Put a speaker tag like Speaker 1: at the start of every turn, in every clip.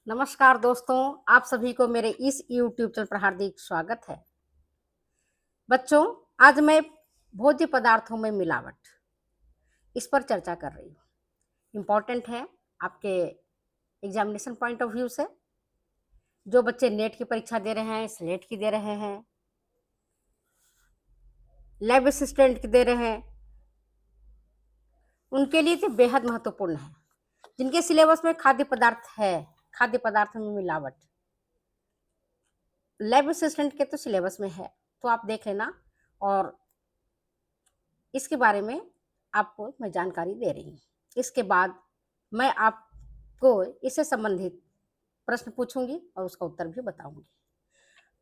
Speaker 1: नमस्कार दोस्तों, आप सभी को मेरे इस YouTube चैनल पर हार्दिक स्वागत है। बच्चों, आज मैं भोज्य पदार्थों में मिलावट इस पर चर्चा कर रही हूँ। इम्पोर्टेंट है आपके एग्जामिनेशन पॉइंट ऑफ व्यू से। जो बच्चे नेट की परीक्षा दे रहे हैं, स्लेट की दे रहे हैं, लैब असिस्टेंट की दे रहे हैं, उनके लिए तो बेहद महत्वपूर्ण है। जिनके सिलेबस में खाद्य पदार्थ है, खाद्य पदार्थों में मिलावट, लैब असिस्टेंट के तो सिलेबस में है, तो आप देख लेना। और इसके बारे में आपको मैं जानकारी दे रही हूँ। इसके बाद मैं आपको इससे संबंधित प्रश्न पूछूंगी और उसका उत्तर भी बताऊंगी।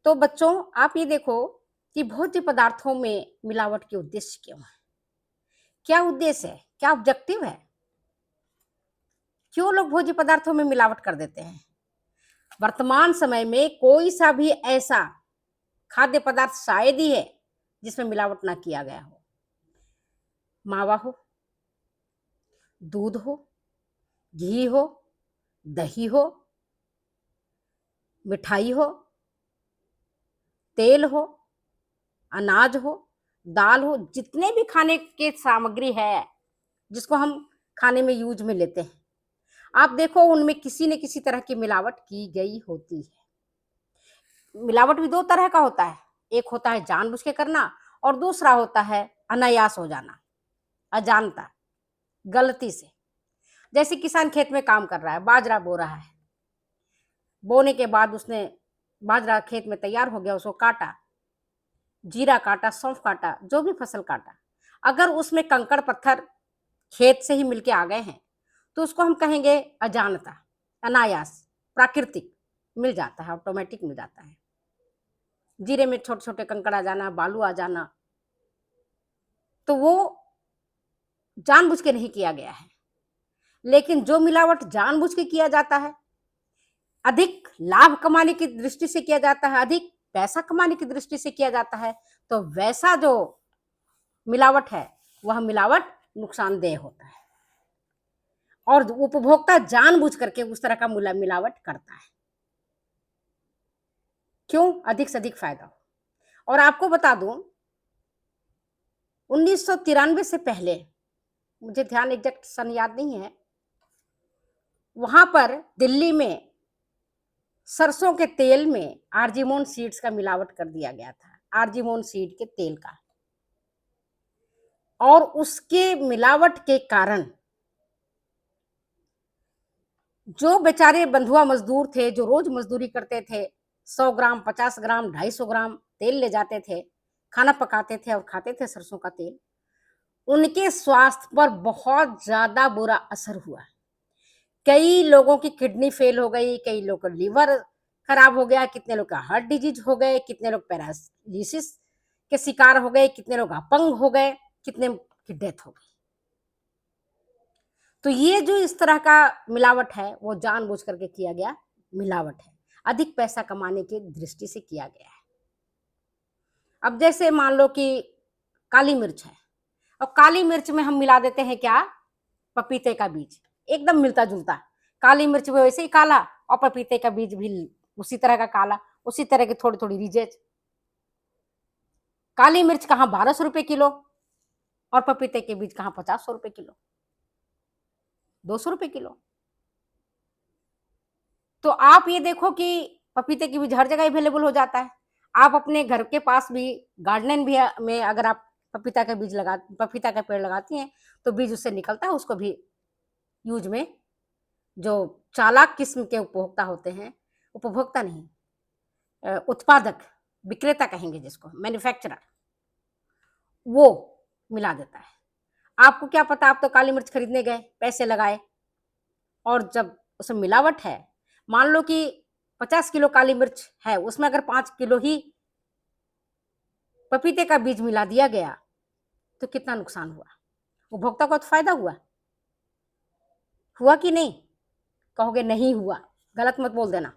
Speaker 1: तो बच्चों, आप ये देखो कि भोज्य पदार्थों में मिलावट के उद्देश्य क्यों है? क्या उद्देश्य है? क्या ऑब्जेक्टिव है? क्यों लोग भोज्य पदार्थों में मिलावट कर देते हैं? वर्तमान समय में कोई सा भी ऐसा खाद्य पदार्थ शायद ही है जिसमें मिलावट ना किया गया हो। मावा हो, दूध हो, घी हो, दही हो, मिठाई हो, तेल हो, अनाज हो, दाल हो, जितने भी खाने के सामग्री है जिसको हम खाने में यूज में लेते हैं, आप देखो उनमें किसी न किसी तरह की मिलावट की गई होती है। मिलावट भी दो तरह का होता है। एक होता है जानबूझ के करना और दूसरा होता है अनायास हो जाना, अजानता, गलती से। जैसे किसान खेत में काम कर रहा है, बाजरा बो रहा है, बोने के बाद उसने बाजरा खेत में तैयार हो गया, उसको काटा, जीरा काटा, सौंफ काटा, जो भी फसल काटा, अगर उसमें कंकड़ पत्थर खेत से ही मिलके आ गए हैं तो उसको हम कहेंगे अजानता, अनायास, प्राकृतिक मिल जाता है, ऑटोमेटिक मिल जाता है। जीरे में छोटे छोटे कंकड़ आ जाना, बालू आ जाना, तो वो जानबूझ के नहीं किया गया है। लेकिन जो मिलावट जानबूझ के किया जाता है, अधिक लाभ कमाने की दृष्टि से किया जाता है, अधिक पैसा कमाने की दृष्टि से किया जाता है, तो वैसा जो मिलावट है वह मिलावट नुकसानदेह होता है और उपभोक्ता जानबूझ करके उस तरह का मिलावट करता है। क्यों? अधिक से अधिक फायदा हो। और आपको बता दूं, 1993 से पहले, मुझे ध्यान एग्जैक्ट सन याद नहीं है, वहां पर दिल्ली में सरसों के तेल में आर्जिमोन सीड्स का मिलावट कर दिया गया था, आर्जिमोन सीड के तेल का। और उसके मिलावट के कारण जो बेचारे बंधुआ मजदूर थे, जो रोज मजदूरी करते थे, 100 ग्राम, 50 ग्राम, 250 ग्राम तेल ले जाते थे, खाना पकाते थे और खाते थे सरसों का तेल, उनके स्वास्थ्य पर बहुत ज्यादा बुरा असर हुआ। कई लोगों की किडनी फेल हो गई, कई लोगों का लीवर खराब हो गया, कितने लोग का हार्ट डिजीज हो गए, कितने लोग पैरालिसिस के शिकार हो गए, कितने लोग अपंग हो गए, कितने की डेथ हो गई। तो ये जो इस तरह का मिलावट है वो जानबूझ करके किया गया मिलावट है, अधिक पैसा कमाने की दृष्टि से किया गया है। अब जैसे मान लो कि काली मिर्च है, और काली मिर्च में हम मिला देते हैं क्या? पपीते का बीज, एकदम मिलता जुलता। काली मिर्च भी वैसे ही काला और पपीते का बीज भी उसी तरह का काला, उसी तरह की थोड़ी थोड़ी रीजेज। काली मिर्च कहाँ 1200 रुपए किलो और पपीते के बीज कहाँ 50 रुपए किलो, 200 रुपए किलो। तो आप ये देखो कि पपीते की बीज हर जगह अवेलेबल हो जाता है। आप अपने घर के पास भी गार्डन भी में अगर आप पपीता का पेड़ लगाती हैं तो बीज उससे निकलता है, उसको भी यूज में जो चालाक किस्म के उपभोक्ता होते हैं, उपभोक्ता नहीं, उत्पादक, विक्रेता कहेंगे जिसको, मैन्युफैक्चरर, वो मिला देता है। आपको क्या पता, आप तो काली मिर्च खरीदने गए, पैसे लगाए, और जब उसमें मिलावट है, मान लो कि 50 किलो काली मिर्च है, उसमें अगर 5 किलो ही पपीते का बीज मिला दिया गया तो कितना नुकसान हुआ? उपभोक्ता को तो फायदा हुआ, हुआ कि नहीं? कहोगे नहीं हुआ, गलत मत बोल देना।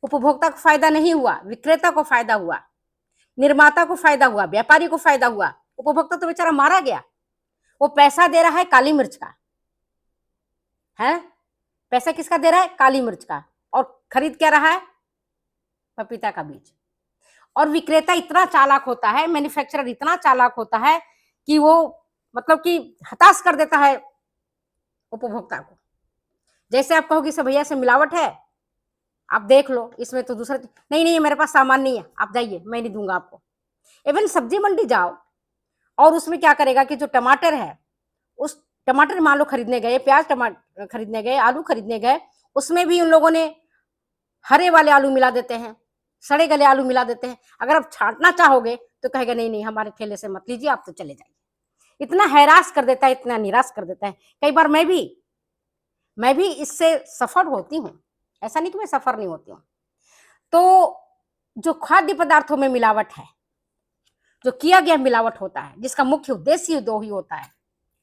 Speaker 1: उपभोक्ता को फायदा नहीं हुआ, विक्रेता को फायदा हुआ, निर्माता को फायदा हुआ, व्यापारी को फायदा हुआ। उपभोक्ता तो बेचारा मारा गया। वो पैसा दे रहा है काली मिर्च का, है पैसा किसका दे रहा है? काली मिर्च का। और खरीद क्या रहा है? पपीता का बीज। और विक्रेता इतना चालाक होता है, मैन्युफैक्चरर इतना चालाक होता है कि वो मतलब कि हताश कर देता है उपभोक्ता को। जैसे आप कहोगे भैया से मिलावट है, आप देख लो, इसमें तो दूसरा नहीं नहीं मेरे पास सामान नहीं है, आप जाइए, मैं नहीं दूंगा आपको। इवन सब्जी मंडी जाओ और उसमें क्या करेगा कि जो टमाटर है, उस टमाटर मान लो खरीदने गए, प्याज टमाटर खरीदने गए, आलू खरीदने गए, उसमें भी उन लोगों ने हरे वाले आलू मिला देते हैं, सड़े गले आलू मिला देते हैं। अगर आप छांटना चाहोगे तो कहेगा नहीं नहीं हमारे ठेले से मत लीजिए, आप तो चले जाइए। इतना हैरास कर देता है, इतना निराश कर देता है। कई बार मैं भी इससे सफर होती हूँ, ऐसा नहीं कि मैं सफर नहीं होती हूँ। तो जो खाद्य पदार्थों में मिलावट है, जो किया गया मिलावट होता है, जिसका मुख्य उद्देश्य दो ही होता है,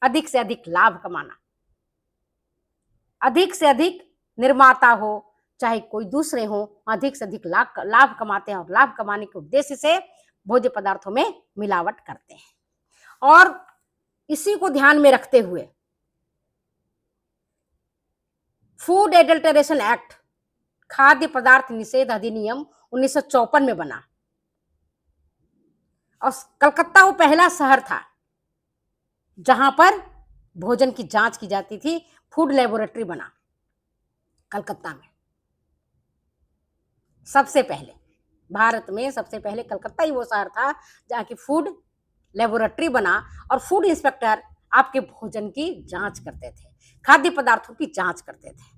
Speaker 1: अधिक से अधिक लाभ कमाना। अधिक से अधिक निर्माता हो चाहे कोई दूसरे हो, अधिक से अधिक लाभ कमाते हैं और लाभ कमाने के उद्देश्य से भोज्य पदार्थों में मिलावट करते हैं। और इसी को ध्यान में रखते हुए फूड एडल्टरेशन एक्ट, खाद्य पदार्थ निषेध अधिनियम 1954 में बना। और कलकत्ता वो पहला शहर था जहां पर भोजन की जांच की जाती थी। फूड लेबोरेटरी बना कलकत्ता में, सबसे पहले भारत में सबसे पहले कलकत्ता ही वो शहर था जहाँ की फूड लेबोरेटरी बना। और फूड इंस्पेक्टर आपके भोजन की जांच करते थे, खाद्य पदार्थों की जांच करते थे।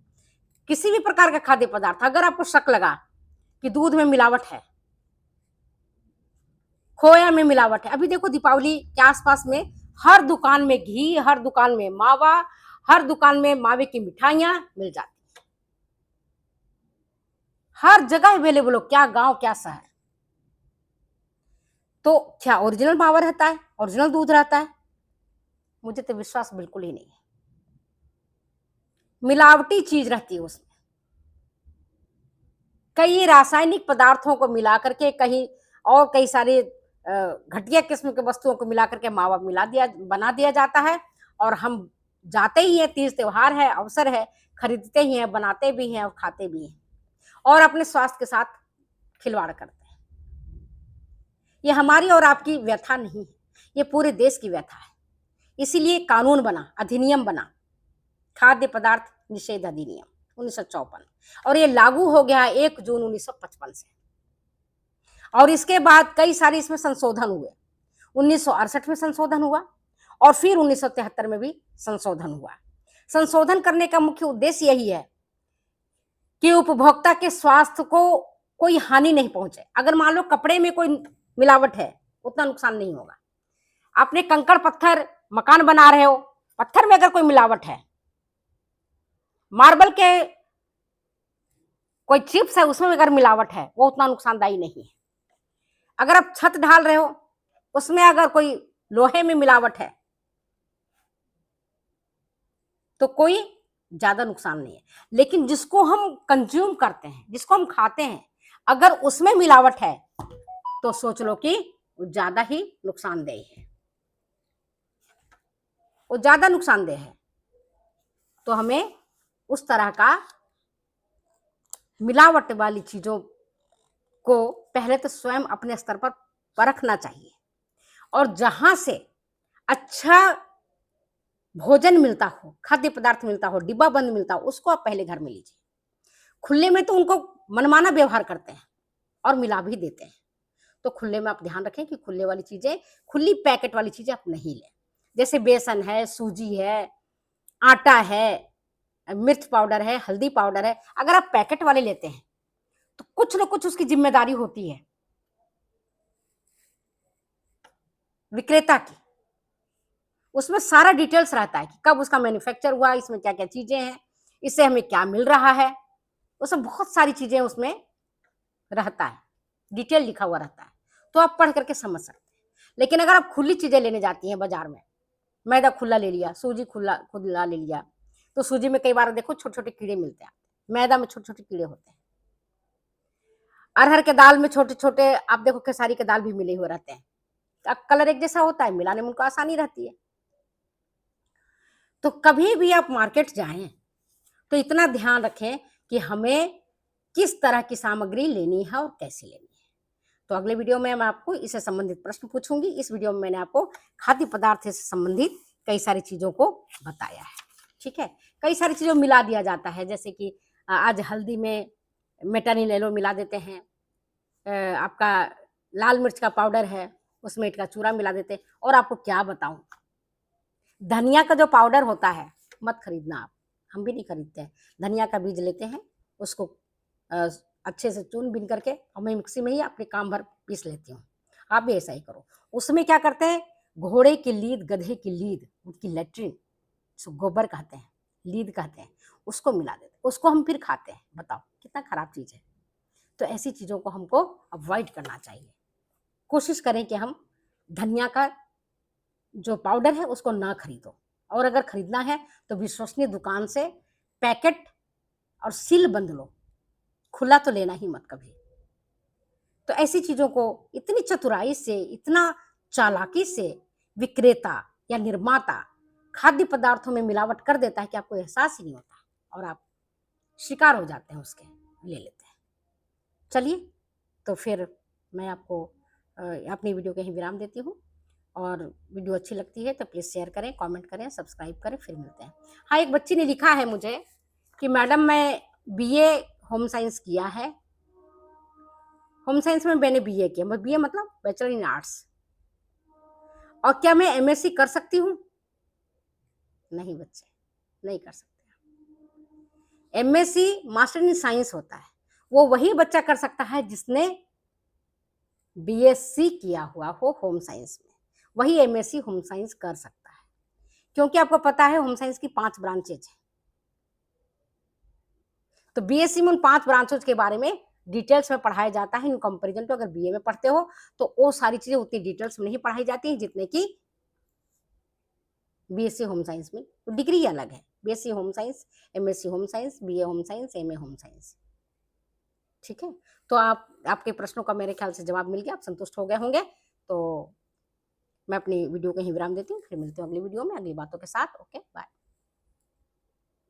Speaker 1: किसी भी प्रकार का खाद्य पदार्थ अगर आपको शक लगा कि दूध में मिलावट है, खोया में मिलावट है, अभी देखो दीपावली के आसपास में हर दुकान में घी, हर दुकान में मावा, हर दुकान में मावे की मिठाइयां मिल जाती, हर जगह अवेलेबल हो, क्या गांव क्या शहर। तो क्या ओरिजिनल मावा रहता है, ओरिजिनल दूध रहता है? मुझे तो विश्वास बिल्कुल ही नहीं है, मिलावटी चीज रहती है उसमें। कई रासायनिक पदार्थों को मिला करके, कहीं और कई सारे घटिया किस्म के वस्तुओं को मिला करके मावा बना दिया जाता है। और हम जाते ही हैं, तीज त्योहार है, अवसर है, खरीदते ही हैं, बनाते भी हैं और खाते भी हैं और अपने स्वास्थ्य के साथ खिलवाड़ करते हैं। ये हमारी और आपकी व्यथा नहीं है, ये पूरे देश की व्यथा है। इसीलिए कानून बना, अधिनियम बना, खाद्य पदार्थ निषेध अधिनियम 1954, और ये लागू हो गया 1 जून 1955 से। और इसके बाद कई सारे इसमें संशोधन हुए। 1968 में संशोधन हुआ और फिर 1973 में भी संशोधन हुआ। संशोधन करने का मुख्य उद्देश्य यही है कि उपभोक्ता के स्वास्थ्य को कोई हानि नहीं पहुंचे। अगर मान लो कपड़े में कोई मिलावट है, उतना नुकसान नहीं होगा। आपने कंकड़ पत्थर मकान बना रहे हो, पत्थर में अगर कोई मिलावट है, मार्बल के कोई चिप्स है उसमें अगर मिलावट है, वो उतना नुकसानदायी नहीं है। अगर आप छत ढाल रहे हो, उसमें अगर कोई लोहे में मिलावट है तो कोई ज्यादा नुकसान नहीं है। लेकिन जिसको हम कंज्यूम करते हैं, जिसको हम खाते हैं, अगर उसमें मिलावट है तो सोच लो कि वो ज्यादा ही नुकसानदेह है, वो ज्यादा नुकसानदेह है। तो हमें उस तरह का मिलावट वाली चीजों को पहले तो स्वयं अपने स्तर पर परखना चाहिए। और जहां से अच्छा भोजन मिलता हो, खाद्य पदार्थ मिलता हो, डिब्बा बंद मिलता हो, उसको आप पहले घर में लीजिए। खुले में तो उनको मनमाना व्यवहार करते हैं और मिला भी देते हैं। तो खुले में आप ध्यान रखें कि खुले वाली चीजें, खुली पैकेट वाली चीजें आप नहीं लें। जैसे बेसन है, सूजी है, आटा है, मिर्च पाउडर है, हल्दी पाउडर है, अगर आप पैकेट वाले लेते हैं तो कुछ न कुछ उसकी जिम्मेदारी होती है विक्रेता की। उसमें सारा डिटेल्स रहता है कि कब उसका मैन्युफैक्चर हुआ, इसमें क्या क्या चीजें हैं, इससे हमें क्या मिल रहा है, उसमें बहुत सारी चीजें उसमें रहता है, डिटेल लिखा हुआ रहता है। तो आप पढ़ करके समझ सकते हैं। लेकिन अगर आप खुली चीजें लेने जाती हैं बाजार में, मैदा खुला ले लिया, सूजी खुला ले लिया, तो सूजी में कई बार देखो छोटे छोटे कीड़े मिलते हैं, मैदा में छोटे छोटे कीड़े होते हैं, अरहर के दाल में छोटे छोटे, आप देखो खेसारी के दाल भी मिले हुए रहते हैं, कलर एक जैसा होता है, मिलाने में उनको आसानी रहती है। तो कभी भी आप मार्केट जाएं तो इतना ध्यान रखें कि हमें किस तरह की सामग्री लेनी है और कैसे लेनी है। तो अगले वीडियो में मैं आपको इससे संबंधित प्रश्न पूछूंगी। इस वीडियो में मैंने आपको खाद्य पदार्थ से संबंधित कई सारी चीजों को बताया है। ठीक है, कई सारी चीजों मिला दिया जाता है, जैसे कि आज हल्दी में मेटानिल एलो मिला देते हैं, आपका लाल मिर्च का पाउडर है उसमें ईंट का चूरा मिला देते हैं। और आपको क्या बताऊं, धनिया का जो पाउडर होता है मत खरीदना आप, हम भी नहीं खरीदते हैं। धनिया का बीज लेते हैं, उसको अच्छे से चून बीन करके और मैं मिक्सी में ही अपने काम भर पीस लेती हूँ। आप भी ऐसा ही करो। उसमें क्या करते हैं, घोड़े की लीद, गधे की लीद, उनकी लेट्रिन, गोबर कहते हैं, लीद कहते हैं, उसको मिला देते हैं, उसको हम फिर खाते हैं। बताओ कितना खराब चीज है। तो ऐसी चीजों को हमको अवॉइड करना चाहिए। कोशिश करें कि हम धनिया का जो पाउडर है उसको ना खरीदो, और अगर खरीदना है तो विश्वसनीय दुकान से पैकेट और सील बंद लो, खुला तो लेना ही मत कभी। तो ऐसी चीजों को इतनी चतुराई से, इतना चालाकी से विक्रेता या निर्माता खाद्य पदार्थों में मिलावट कर देता है कि आपको एहसास ही नहीं होता और आप शिकार हो जाते हैं उसके, ले लेते हैं। चलिए, तो फिर मैं आपको अपनी वीडियो के ही विराम देती हूँ। और वीडियो अच्छी लगती है तो प्लीज़ शेयर करें, कमेंट करें, सब्सक्राइब करें। फिर मिलते हैं। हाँ, एक बच्ची ने लिखा है मुझे कि मैडम मैं बीए होम साइंस किया है, होम साइंस में मैंने बीए किया, बीए मतलब बैचलर इन आर्ट्स, और क्या मैं एमएससी कर सकती हूँ? नहीं बच्चे, नहीं कर सकते। एमएससी मास्टर इन साइंस होता है, वो वही बच्चा कर सकता है जिसने बीएससी किया हुआ हो होम साइंस में, वही एमएससी होम साइंस कर सकता है। क्योंकि आपको पता है होम साइंस की 5 ब्रांचेज हैं। तो बीएससी में उन 5 ब्रांचेज के बारे में डिटेल्स में पढ़ाया जाता है इन कंपैरिजन टू अगर बीए में पढ़ते हो तो वो सारी चीजें उतनी डिटेल्स में नहीं पढ़ाई जाती हैं जितने की बीएससी होम साइंस में। तो डिग्री अलग है, BSc home science, MSc home science, BA home science, MA home science. ठीक है, तो आपके प्रश्नों का मेरे ख्याल से जवाब मिल गया, आप संतुष्ट हो गए होंगे। तो मैं अपनी वीडियो को यहीं विराम देती हूँ, फिर मिलती हूँ अगली वीडियो में अगली बातों के साथ। Okay, bye.